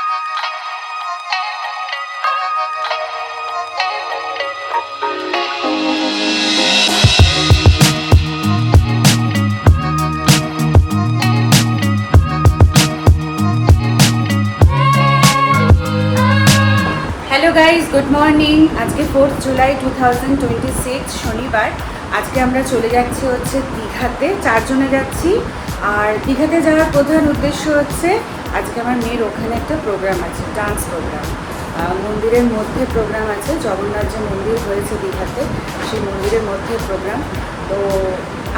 Hello guys, good morning. আজকে 4 জুলাই 2026 শনিবার। আজকে আমরা চলে যাচ্ছি হচ্ছে দীঘাতে, 4 জনে যাচ্ছি। আর দীঘাতে যাওয়ার প্রধান উদ্দেশ্য হচ্ছে আজকে আমার মেয়ের ওখানে একটা প্রোগ্রাম আছে, ডান্স প্রোগ্রাম। মন্দিরের মধ্যে প্রোগ্রাম আছে, জগন্নাথ যে মন্দির হয়েছে দীঘাতে, সেই মন্দিরের মধ্যে প্রোগ্রাম। তো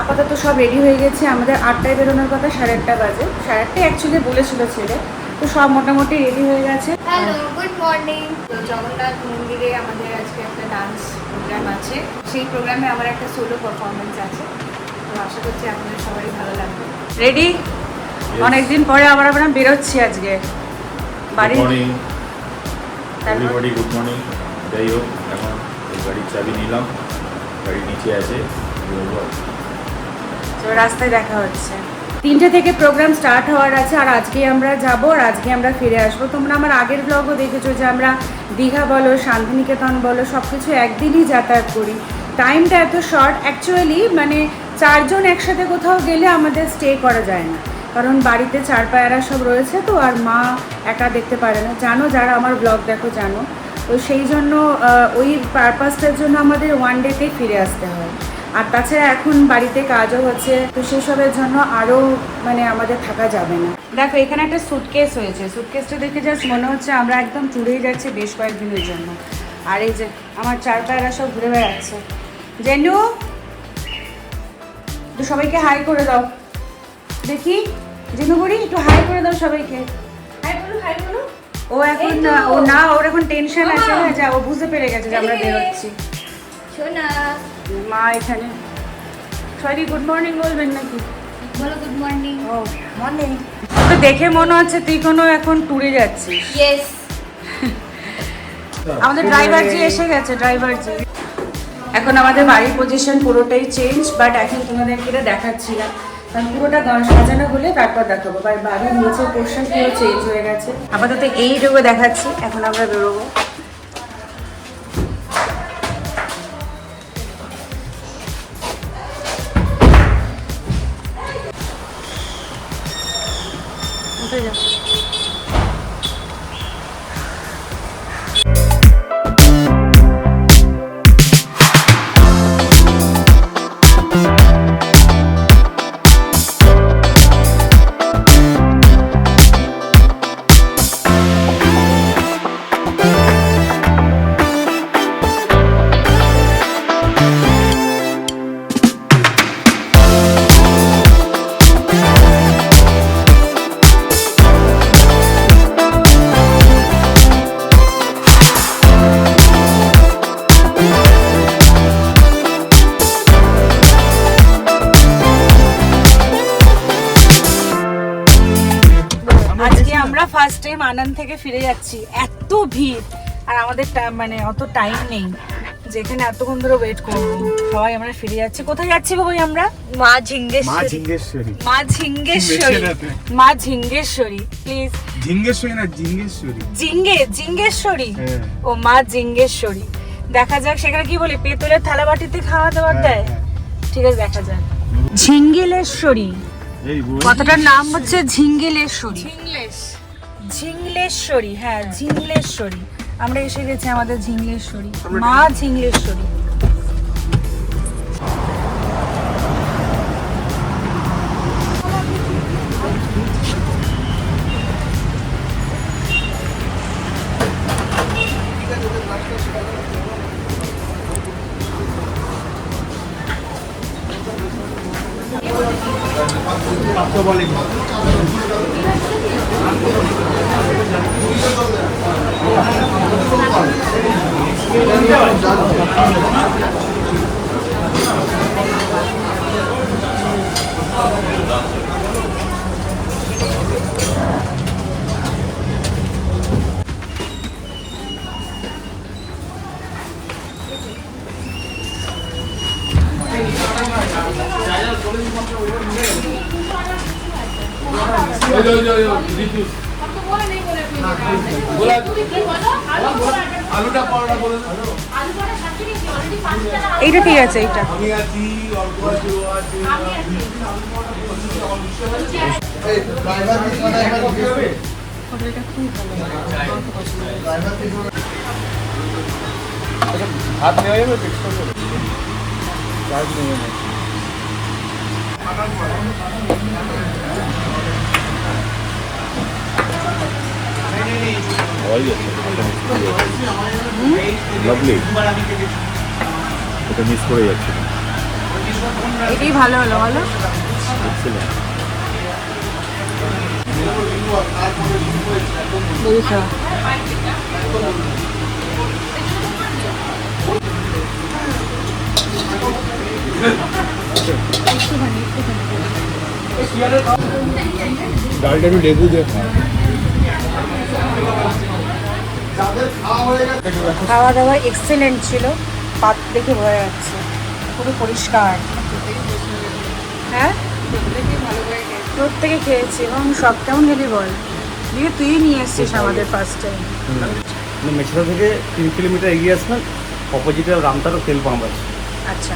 আপাতত সব রেডি হয়ে গেছে। আমাদের 8টায় বেরোনোর কথা, 8:30 বাজে। 8:30 অ্যাকচুয়ালি বলেছিল ছেলে, তো সব মোটামুটি রেডি হয়ে গেছে। Hello, good morning. তো জগন্নাথ মন্দিরে আমাদের আজকে একটা ডান্স প্রোগ্রাম আছে। সেই প্রোগ্রামে আমার একটা সোলো পারফরমেন্স আছে। তো আশা করছি আপনাদের সবারই ভালো লাগবে। রেডি? অনেকদিন পরে আবার আমরা বেরোচ্ছি আজকে বাড়ি। Good morning everybody, good morning. যাই হোক, এখন এই গাড়ির চাবি নিলাম, গাড়ি নিচে আছে। তো রাস্তায় দেখা হচ্ছে। 3টে থেকে প্রোগ্রাম স্টার্ট হওয়ার আছে, আর আজকে আমরা যাব আর আজকে আমরা ফিরে আসবো। তোমরা আমার আগের ব্লগও দেখেছো যে আমরা দীঘা বলো, শান্তিনিকেতন বলো, সব কিছু একদিনই যাতায়াত করি। টাইমটা এত শর্ট অ্যাকচুয়ালি, মানে 4 জন একসাথে কোথাও গেলে আমাদের স্টে করা যায় না, কারণ বাড়িতে 4 পায়রা সব রয়েছে তো, আর মা একা দেখতে পারে না, জানো, যারা আমার ব্লগ দেখো জানো। তো সেই জন্য ওই পারপাসটার জন্য আমাদের ওয়ান ডেতেই ফিরে আসতে হয়। আর তাছাড়া এখন বাড়িতে কাজও হচ্ছে, তো সেসবের জন্য আরও মানে আমাদের থাকা যাবে না। দেখো এখানে একটা সুটকেস হয়েছে, সুটকেসটা দেখে জাস্ট মনে হচ্ছে আমরা একদম ট্যুরেই যাচ্ছি বেশ কয়েকদিনের জন্য। আর এই যে আমার 4 পায়রা সব ঘুরে বেড়াচ্ছে। জেনু, তো সবাইকে হাই করে দাও দেখি। জেনু বুড়ি, একটু হাই করে দাও সবাইকে। হাই বলো, হাই বলো। ও এখন ওর এখন টেনশন আছে, যা ও বুঝতে পেরে গেছে যে আমরা বেরোচ্ছি। শোনা, মা এখানে সরি গুড মর্নিং বলবেন নাকি? বলো গুড মর্নিং। ও মর্নিং। তো দেখে মনে হচ্ছে তুই কোনো এখন ট্যুরে যাচ্ছিস। ইয়েস। আমাদের ড্রাইভার জি এসে গেছে, ড্রাইভার জি। এখন আমাদের বাড়ির পজিশন পুরোটাই চেঞ্জ, বাট এখন তোমাদেরকে এটা দেখাচ্ছি না, কারণ পুরোটা গান সাজানো হলে তারপর দেখাবো। বাড়ির নিচের পোর্শন পুরো চেঞ্জ হয়ে গেছে। আপাতত এইটুকু দেখাচ্ছি, এখন আমরা বেরোবো। উঠে যাও। আমরা ফার্স্ট টাইম আনন্দ থেকে ফিরে যাচ্ছি, এত ভিড়, আর আমাদের মানে অত টাইম নেই যেখানে এতক্ষণ ধরে ওয়েট করবো। সবাই আমরা ফিরে যাচ্ছি। কোথায় যাচ্ছি ভাই আমরা? মা ঝিঙ্গেশ্বরী। মা ঝিঙ্গেশ্বরী, মা ঝিঙ্গেশ্বরী। প্লিজ ঝিঙ্গেশ্বরী না জিঙ্গেশ্বরী, জিঙ্গেশ্বরী। ও মা ঝিঙ্গেশ্বরী। দেখা যাক সেখানে কি বলে, পেতলের থালা বাটিতে খাওয়া দাওয়ার দেয়। ঠিক আছে, দেখা যাক। ঝিঙ্গেশ্বরী, কথাটার নাম হচ্ছে ঝিঙ্গেশ্বরী। ঝিঙ্গেশ্বরী, হ্যাঁ ঝিঙ্গেশ্বরী। আমরা এসে গেছি আমাদের ঝিঙ্গেশ্বরী, মা ঝিঙ্গেশ্বরী। এইটা ঠিক আছে, এইটা হোটেলটা খুব ভাত নেওয়া যাবে এক্সট্রা করে চার্জ নেবে না লাভলি, এটা মিস করে যাচ্ছে। এটাই ভালো হলো, ভালো। এক্সেলেন্ট। বুঝছো ডালটা একটু লেবু দিয়ে খাওয়া দাওয়া এক্সেলেন্ট ছিল, পাত দেখে বোঝা যাচ্ছে পুরো পরিষ্কার। হ্যাঁ প্রত্যেকে খেয়েছি এবং সব কেমন গেলি বল, দিয়ে তুই নিয়ে এসছিস আমাদের ফার্স্ট টাইম। মেছেদা থেকে 3 কিলোমিটার এগিয়ে আসবেন, অপোজিটে রামতারও তেল পাম্প আছে। আচ্ছা,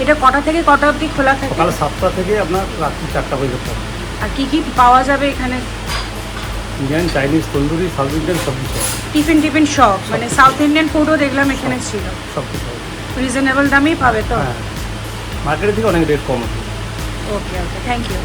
এটা কটা থেকে কটা অবধি খোলা থাকে? সকাল 7টা থেকে আপনার রাত্রি 4টা পর্যন্ত। আর কি কি পাওয়া যাবে এখানে? Indian, Chinese, tandoori, south Indian সব কিছু আছে। টিফিন সব, মানে সাউথ ইন্ডিয়ান ফুডও দেখলাম এখানে ছিল। সব কিছু আছে। রিজনেবল দামেই পাবে তো? হ্যাঁ, মার্কেটের থেকে অনেক রেট কম আছে। ওকে ওকে, থ্যাংক ইউ।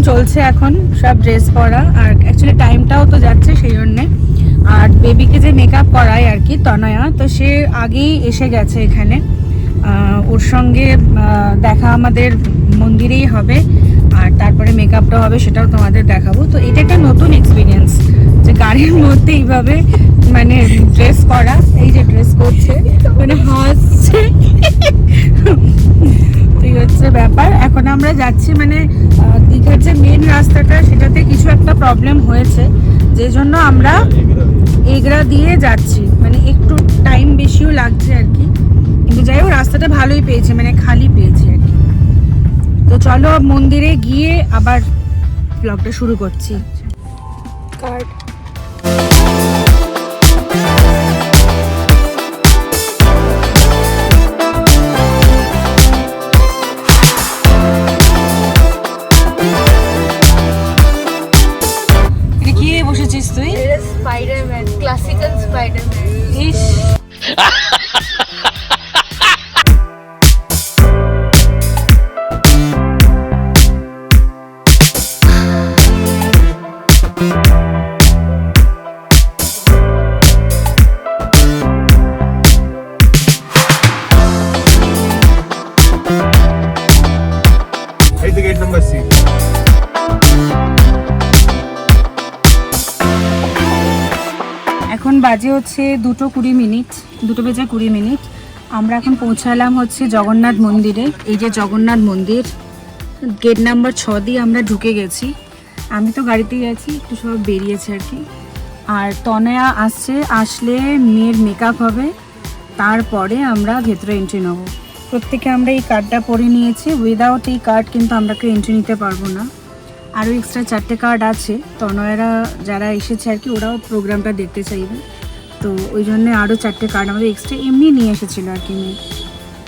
চলছে এখন সব ড্রেস পরা, আর অ্যাকচুয়ালি টাইমটাও তো যাচ্ছে সেই জন্যে। আর বেবিকে যে মেকআপ করায় আর কি তনয়া, তো সে আগেই এসে গেছে এখানে। ওর সঙ্গে দেখা আমাদের মন্দিরেই হবে, আর তারপরে মেকআপটা হবে, সেটাও তোমাদের দেখাবো। তো এটা একটা নতুন এক্সপিরিয়েন্স যে গাড়ির মধ্যে এইভাবে মানে ড্রেস করা। এই যে ড্রেস করছে, মানে হাসছে। এই হচ্ছে ব্যাপার। এখন আমরা যাচ্ছি মানে দীঘার যে মেন রাস্তাটা, সেটাতে কিছু একটা প্রবলেম হয়েছে, যে জন্য আমরা এগরা দিয়ে যাচ্ছি। মানে একটু টাইম বেশিও লাগছে আর কি, কিন্তু যাই হোক রাস্তাটা ভালোই পেয়েছে, মানে খালি পেয়েছে আর কি। তো চলো মন্দিরে গিয়ে আবার ব্লগটা শুরু করছি। কার্ড বসেছিস তুই? Spiderman, classical Spiderman. ইস, এই তো গেট নাম্বার 6। এখন বাজে হচ্ছে 2:20, 2:20। আমরা এখন পৌঁছালাম হচ্ছে জগন্নাথ মন্দিরে। এই যে জগন্নাথ মন্দির, গেট নাম্বার 6 দিয়ে আমরা ঢুকে গেছি। আমি তো গাড়িতে গেছি, একটু সব বেরিয়েছে আর কি। আর তনয়া আসছে, আসলে মেয়ের মেকআপ হবে, তারপরে আমরা ভেতরে এন্ট্রি নেবো। প্রত্যেকে আমরা এই কার্ডটা পরে নিয়েছি, উইদাউট এই কার্ড কিন্তু আমরা কেউ এন্ট্রি নিতে পারবো না। আরও এক্সট্রা 4টে কার্ড আছে, তনয়ারা যারা এসেছে আর কি, ওরাও প্রোগ্রামটা দেখতে চাইবে, তো ওই জন্য আরও 4টে কার্ড আমাদের এক্সট্রা এমনি নিয়ে এসেছিলো আর কি মেয়ে।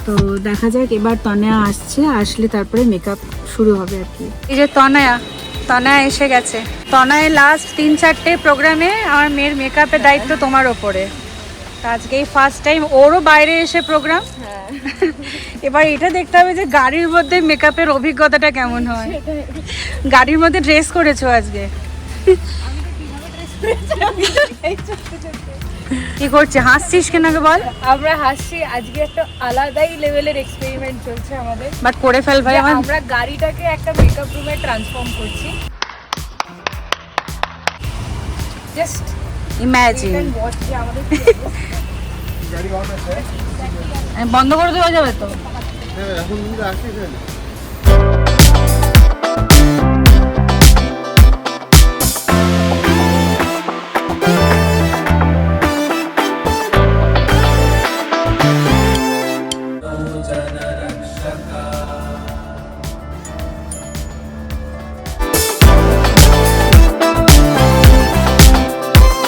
তো দেখা যাক, এবার তনয়া আসছে, আসলে তারপরে মেকআপ শুরু হবে আর কি। এই যে তনয়া এসে গেছে। তনয়ের লাস্ট 3-4টে প্রোগ্রামে আমার মেয়ের মেকআপের দায়িত্ব তোমার ওপরে। আজকে এই ফার্স্ট টাইম ওরও বাইরে এসে প্রোগ্রাম। এবার এটা দেখতে হবে যে গাড়ির মধ্যে মেকআপের অভিজ্ঞতাটা কেমন হয়। গাড়ির মধ্যে ড্রেস করেছো আজকে? কি করছে, হাসছিস কেন আগে বল? আমরা হাসছি, আজকে একটা আলাদাই লেভেলের এক্সপেরিমেন্ট চলছে আমাদের। বাট করে ফেল ভাই। আমরা গাড়িটাকে একটা মেকআপ রুমে ট্রান্সফর্ম করছি। Just imagine. ওয়াচ যে আমাদের বন্ধ করে দেওয়া যাবে তো? হ্যাঁ এখন কিন্তু আসি এখানে।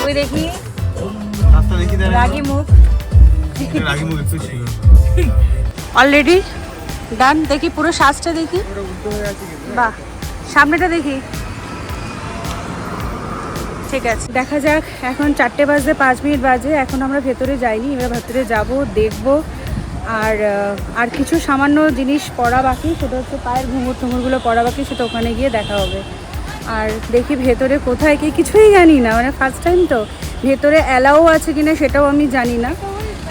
ওই দেখি রাস্তা দেখি দাঁড়া। রাগি মুখ রাগি মুখ একটু ছিল। Already done. দেখি পুরো সাজটা দেখি। ওটা উল্টো হয়ে আছে কিন্তু। বাহ, সামনেটা দেখি। ঠিক আছে, দেখা যাক। এখন 4:05 বাজে। এখন আমরা ভেতরে যাইনি, এবার ভেতরে যাব, দেখব। আর কিছু সামান্য জিনিস পরা বাকি, সেটা হচ্ছে পায়ের ঘুঙুর টুঙুরগুলো পরা বাকি, সেটা ওখানে গিয়ে দেখা হবে। আর দেখি ভেতরে কোথায় কি, কিছুই জানি না, মানে ফার্স্ট টাইম তো। ভেতরে অ্যালাউ আছে কিনা সেটাও আমি জানি না।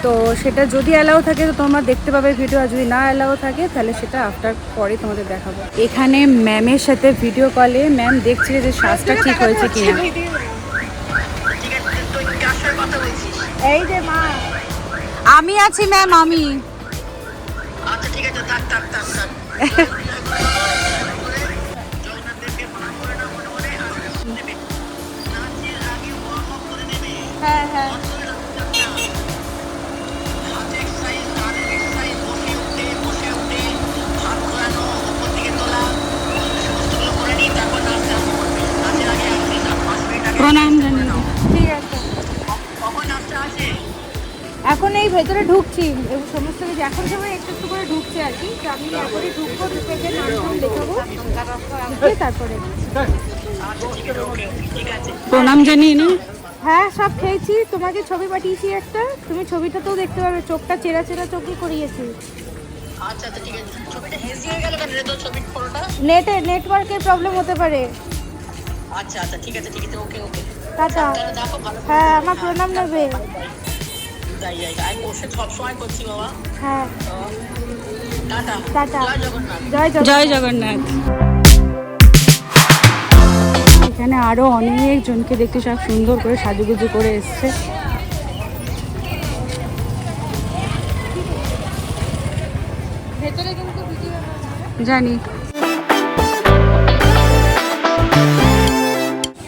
তো সেটা যদি অ্যালাউ থাকে তো তোমরা দেখতে পাবে ভিডিও, আর যদি না অ্যালাউ থাকে তাহলে সেটা আফটার পরে তোমাদের দেখাবো। এখানে ম্যামের সাথে ভিডিও কলে ম্যাম দেখছে যে সাজটা ঠিক হয়েছে কিনা। এই যে মা, আমি আছি ম্যাম, আমি। আচ্ছা ঠিক আছে, থাক থাক থাক থাক। জগন্নাথদেবকে প্রণাম করে না মনে মনে আর নেবে। নাচের আগে ওয়ার্ম আপ করে নেবে। হ্যাঁ হ্যাঁ। হাতে এক্সারসাইজ, কাঁধের এক্সারসাইজ, বসে উঠে হাত ঘোরানো, উপর দিকে তোলা, সমস্তগুলো করে নিই, তারপর নাচতে আরম্ভ করবে। নাচের আগে 1 মিনিট 5 মিনিট আগে প্রণাম জানাই। ঠিক আছে, কখন নাচটা আসে? এখন এই ভেতরে ঢুকছি, সমস্ত কিছু এখন সময় একটু একটু করে ঢুকছি আর কি। তো আমি এখনই ঢুকবো, ঢুকে গিয়ে নাম দেখাবো, ঢুকে তারপরে প্রণাম জানিয়ে নি। হ্যাঁ সব খেয়েছি, তোমাকে ছবি পাঠিয়েছি একটা, তুমি ছবিটাতেও দেখতে পাবে, চোখটা চেরা চেরা চোখই করিয়েছি। আচ্ছা আচ্ছা ঠিক আছে। ছবিটা হেজি হয়ে গেল কেন রে তোর ছবির ফটোটা? নেটওয়ার্কের প্রবলেম হতে পারে। আচ্ছা আচ্ছা ঠিক আছে ঠিক আছে, ওকে ওকে। টাটা। তাহলে দেখো ভালো। হ্যাঁ, আমার প্রণাম নেবে। যাই যাই, আমি বসে সবসময় করছি বাবা। হ্যাঁ টাটা। টাটা। জয় জগন্নাথ। জয় জগন্নাথ। এখানে আরো অনেক জনকে দেখতে সব সুন্দর করে সাজুগুজু করে এসছে। ভেতরে কিন্তু জানি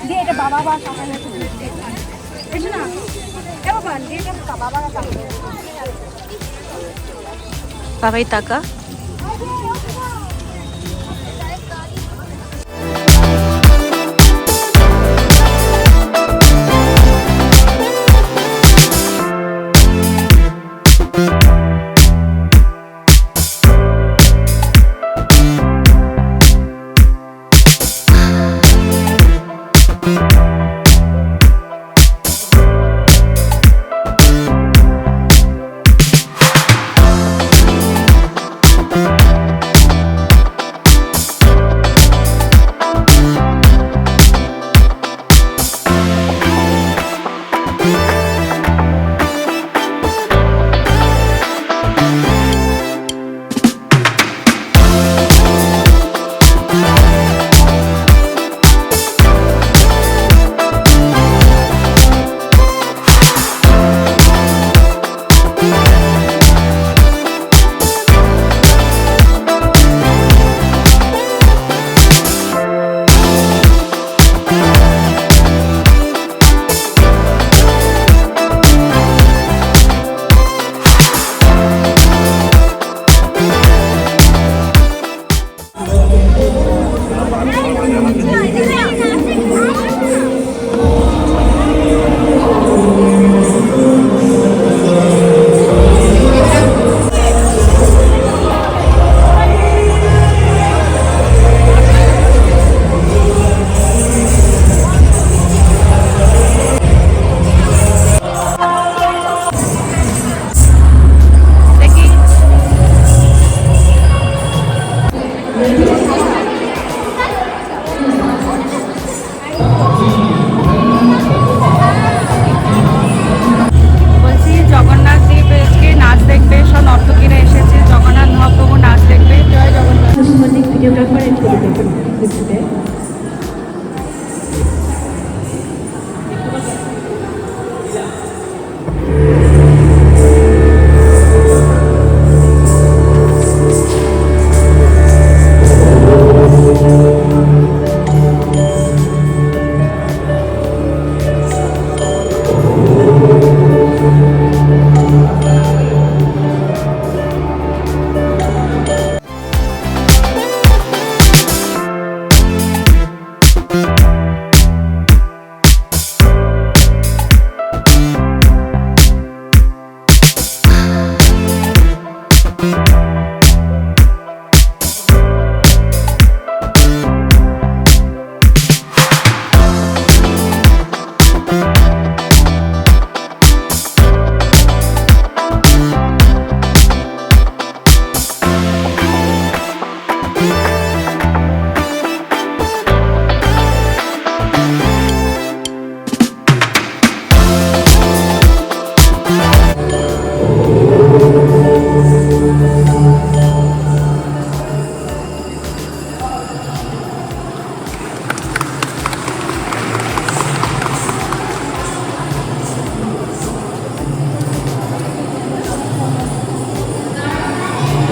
যে এটা বাবা বা সকালে এটা না, এটা বাবা এটা বাবা বাবাই টাকা।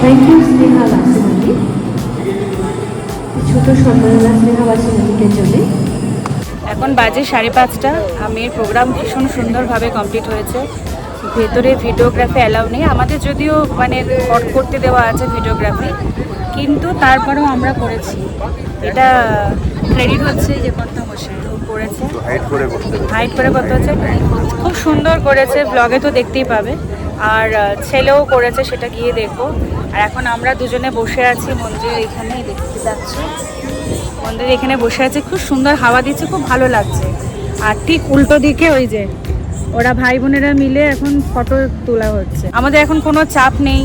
থ্যাংক ইউ স্নেহা বাসিমালি, ছোট সম্মাননা স্নেহা বাসিমালিকে জন্য। এখন বাজে 5:30। আমির প্রোগ্রাম ভীষণ সুন্দরভাবে কমপ্লিট হয়েছে। ভেতরে ভিডিওগ্রাফি অ্যালাউ নেই, আমাদের যদিও মানে করতে দেওয়া আছে ভিডিওগ্রাফি, কিন্তু তারপরেও আমরা করেছি। এটা ক্রেডিট হচ্ছে যে কর্তামশাই করেছে, হাইড করে করতে হচ্ছে। খুব সুন্দর করেছে, ব্লগে তো দেখতেই পাবে। আর ছেলেও করেছে, সেটা গিয়ে দেখবো। আর এখন আমরা দুজনে বসে আছি মন্দিরের এখানে, দেখতে যাচ্ছি মন্দিরের এখানে বসে আছে, খুব সুন্দর হাওয়া দিচ্ছে, খুব ভালো লাগছে। আর ঠিক উল্টো দিকে ওই যে ওরা ভাই বোনেরা মিলে এখন ফটো তোলা হচ্ছে। আমাদের এখন কোনো চাপ নেই,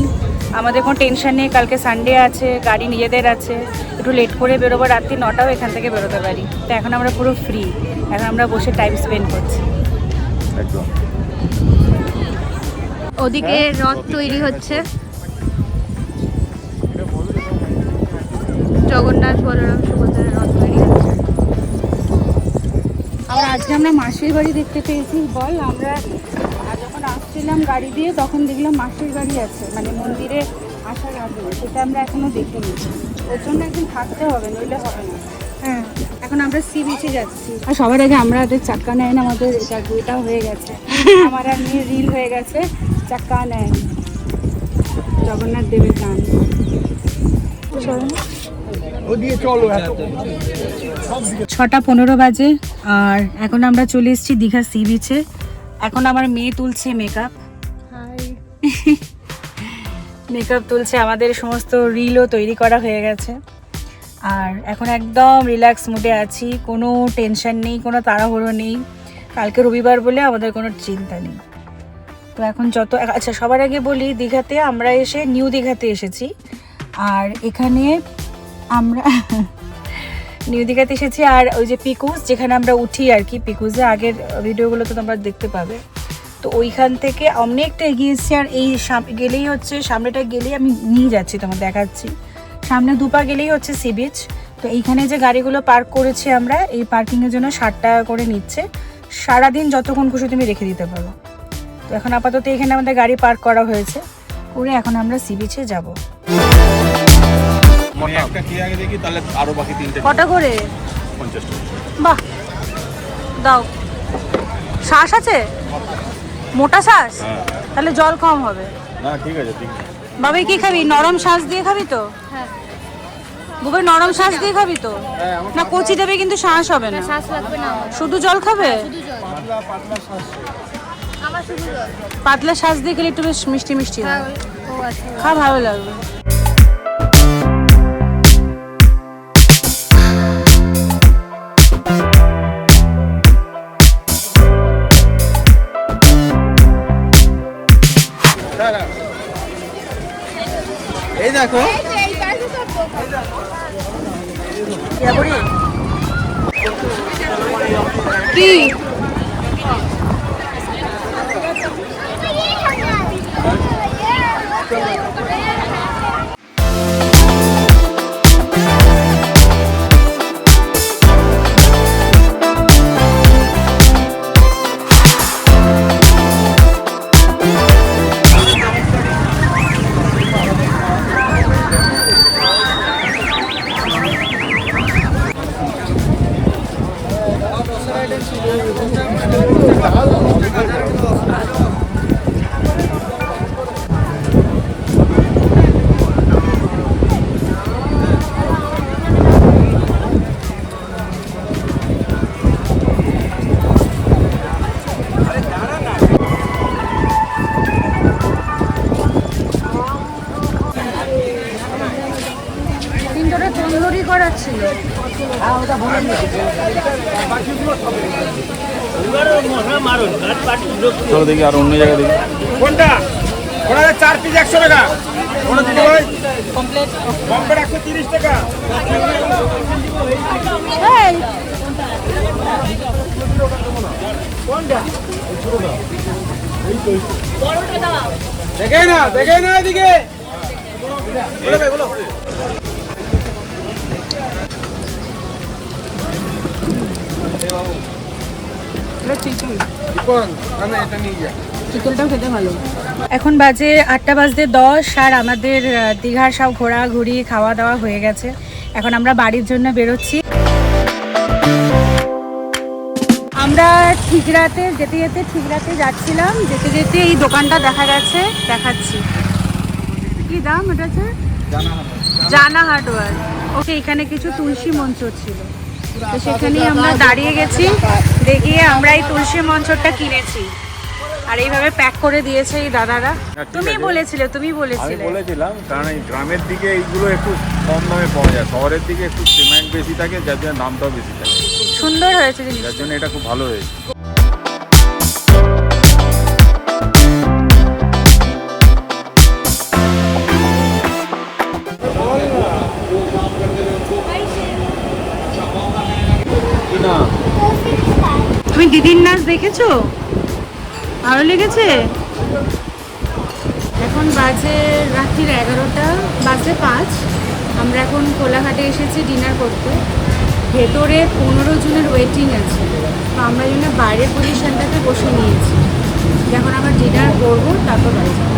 আমাদের কোনো টেনশন নেই। কালকে সানডে আছে, গাড়ি নিজেদের আছে, একটু লেট করে বেরোবো, রাত্রি 9টাও এখান থেকে বেরোতে পারি। তো এখন আমরা পুরো ফ্রি, এখন আমরা বসে টাইম স্পেন্ড করছি। একদম। ওদিকে রথ তৈরি হচ্ছে, জগন্নাথ বলরাম সুভদ্রার রথ তৈরি হচ্ছে। আর আজকে আমরা মাসির বাড়ি দেখতে পেয়েছি। বল, আমরা যখন আসছিলাম গাড়ি দিয়ে তখন দেখলাম মাসির বাড়ি আছে, মানে মন্দিরে আসার আগে, সেটা আমরা এখনো দেখিনি। ওর জন্য একদিন থাকতে হবে, নইলে হবে না। হ্যাঁ, এখন আমরা সি বিচে যাচ্ছি। আর সবার আগে আমাদের চাক্কা নেয় না, আমাদের এটা হয়ে গেছে, আমার আর মেয়ের রিল হয়ে গেছে, চাক্কা নেয় জগন্নাথ দেবের গান। 6:15 বাজে, আর এখন আমরা চলে এসেছি দীঘা সি বিচে। এখন আমার মেয়ে তুলছে মেকআপ, মেকআপ তুলছে। আমাদের সমস্ত রিলও তৈরি করা হয়ে গেছে। আর এখন একদম রিল্যাক্স মুডে আছি, কোনো টেনশন নেই, কোনো তাড়াহুড়ো নেই। কালকে রবিবার বলে আমাদের কোনো চিন্তা নেই। তো এখন আচ্ছা, সবার আগে বলি, দীঘাতে আমরা নিউ দীঘাতে এসেছি। আর এখানে আমরা নিউ দীঘাতে এসেছি। আর ওই যে পিকুস, যেখানে আমরা উঠি আর কি, পিকুসে আগের ভিডিওগুলো তো তোমরা দেখতে পাবে। তো ওইখান থেকে অনেকটা এগিয়ে এসেছি। আর এই গেলেই হচ্ছে, সামনেটা গেলেই আমি নিয়ে যাচ্ছি, তোমার দেখাচ্ছি, সামনে 2 পা গেলেই হচ্ছে সি বিচ। তো এইখানে যে গাড়িগুলো পার্ক করেছি আমরা, এই পার্কিংয়ের জন্য 60 টাকা করে নিচ্ছে। সারাদিন যতক্ষণ খুশি তুমি রেখে দিতে পারো। তো এখন আপাতত এখানে আমাদের গাড়ি পার্ক করা হয়েছে, করে এখন আমরা সি বিচে যাবো। কটা করে? 50 টাকা। বাহ, দাও। শ্বাস আছে, মোটা শ্বাস, তাহলে জল কম হবে। না ঠিক আছে, ঠিক আছে। বাবাই কি খাবি? নরম শ্বাস দিয়ে খাবি তো? বুবাই নরম শ্বাস দিয়ে খাবি তো? না কচি দেবে কিন্তু শ্বাস হবে না। শ্বাস লাগবে না, শুধু জল খাবে? আমার শুধু জল। পাতলা শ্বাস দিয়ে খেলে একটু বেশ মিষ্টি মিষ্টি হয়, ও আচ্ছা। খা, ভালো লাগবে। এই দেখো কি তন্দুরি করার ছিল। চলো দেখি আর অন্য জায়গায় দেখি। কোনটা? ওটা 4 পিস 100 টাকা। ওটা দিতে ভাই কমপ্লিট 130 টাকা। এই দেখে না এদিকে। বলো ভাই বলো। এটা ঠিক আছে। কোন? আমি এটা নিয়ে যা। চিকেনটাও খেতে ভালো। এখন বাজে 8টা বাজতে 10 আর আমাদের দীঘার সব ঘোরাঘুরি খাওয়া দাওয়া হয়ে গেছে। এখন আমরা বাড়ির জন্য বেরোচ্ছি। আমরা ঠিক রাতে যেতে যাচ্ছিলাম, যেতে এই দোকানটা দেখা গেছে, দেখাচ্ছি। কি দাম এটা? আছে জানা হার্ডওয়্যার। ওকে, এখানে কিছু তুলসী মঞ্চ ছিল, তো সেখানেই আমরা দাঁড়িয়ে গেছি, দেখিয়ে আমরা এই তুলসী মঞ্চটা কিনেছি। আর এইভাবে প্যাক করে দিয়েছে এই দাদারা। তুমি বলেছিলে। আমি বলেছিলাম, কারণ এই গ্রামের দিকে এইগুলো একটু কম দামে পাওয়া যায়, শহরের দিকে একটু ডিমান্ড বেশি থাকে, যার জন্য দামটাও বেশি থাকে। সুন্দর হয়েছে যার জিনিসটা। জন্য এটা খুব ভালো হয়েছে। তুমি দিদির নাচ দেখেছো? ভালো লেগেছে? এখন বাজে রাত্রির 11টা বাজে 5। আমরা এখন কোলাঘাটে এসেছি ডিনার করতে। ভেতরে 15 জনের ওয়েটিং আছে, তো আমরা জন্য বাইরের পজিশনটাতে বসে নিয়েছি। যখন আমরা ডিনার করবো তারপর বাড়ি যাবো।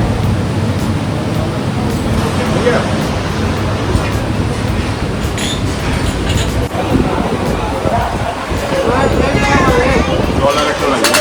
ডলার একটা লাগবে।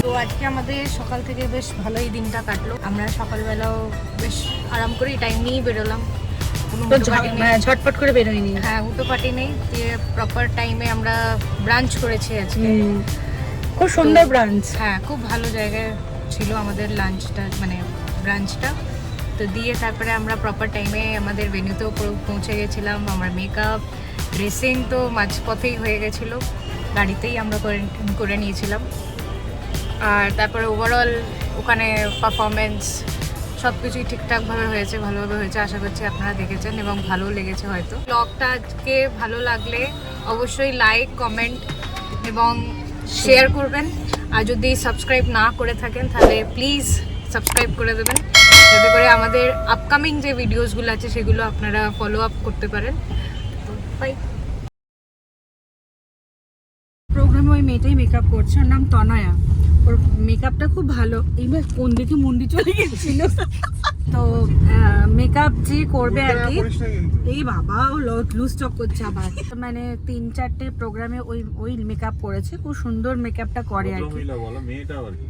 তো আজকে আমাদের সকাল থেকে বেশ ভালোই দিনটা কাটলো। আমরা সকালবেলাও বেশ আরাম করে টাইম নিয়েই বেরোলাম, কোনো তো হুটোপাটি নেই। ঝটপট করে বেরোয়নি। হ্যাঁ, হুটোপাটি নেই, দিয়ে প্রপার টাইমে আমরা ব্রাঞ্চ করেছি আজকে। খুব সুন্দর ব্রাঞ্চ। হ্যাঁ, খুব ভালো জায়গায় ছিল আমাদের লাঞ্চটা, মানে ব্রাঞ্চটা। তো দিয়ে তারপরে আমরা প্রপার টাইমে আমাদের ভেন্যুতেও পৌঁছে গেছিলাম। আমার মেকআপ ড্রেসিং তো মাঝপথেই হয়ে গেছিলো, গাড়িতেই আমরা করে নিয়েছিলাম। আর তারপরে ওভারঅল ওখানে পারফরমেন্স সব কিছুই ঠিকঠাকভাবে হয়েছে, ভালোভাবে হয়েছে। আশা করছি আপনারা দেখেছেন এবং ভালো লেগেছে হয়তো। ব্লগটা আজকে ভালো লাগলে অবশ্যই লাইক, কমেন্ট এবং শেয়ার করবেন। আর যদি সাবস্ক্রাইব না করে থাকেন তাহলে প্লিজ সাবস্ক্রাইব করে দেবেন, যাতে করে আমাদের আপকামিং যে ভিডিওসগুলো আছে সেগুলো আপনারা ফলো আপ করতে পারেন। তো বাই। প্রোগ্রামে ওই মেয়েটাই মেকআপ করছে, ওর নাম তনয়া। ওর মেকআপটা খুব ভালো। এইবার কোন দিকে মন্দির চলে গেছিল। তো মেকআপ যে করবে আর কি, এই বাবা ও লুজ টক করছে আবার। মানে 3-4টে প্রোগ্রামে ওই মেকআপ করেছে, খুব সুন্দর মেকআপটা করে আর কি। বলো মেয়েটা আর কি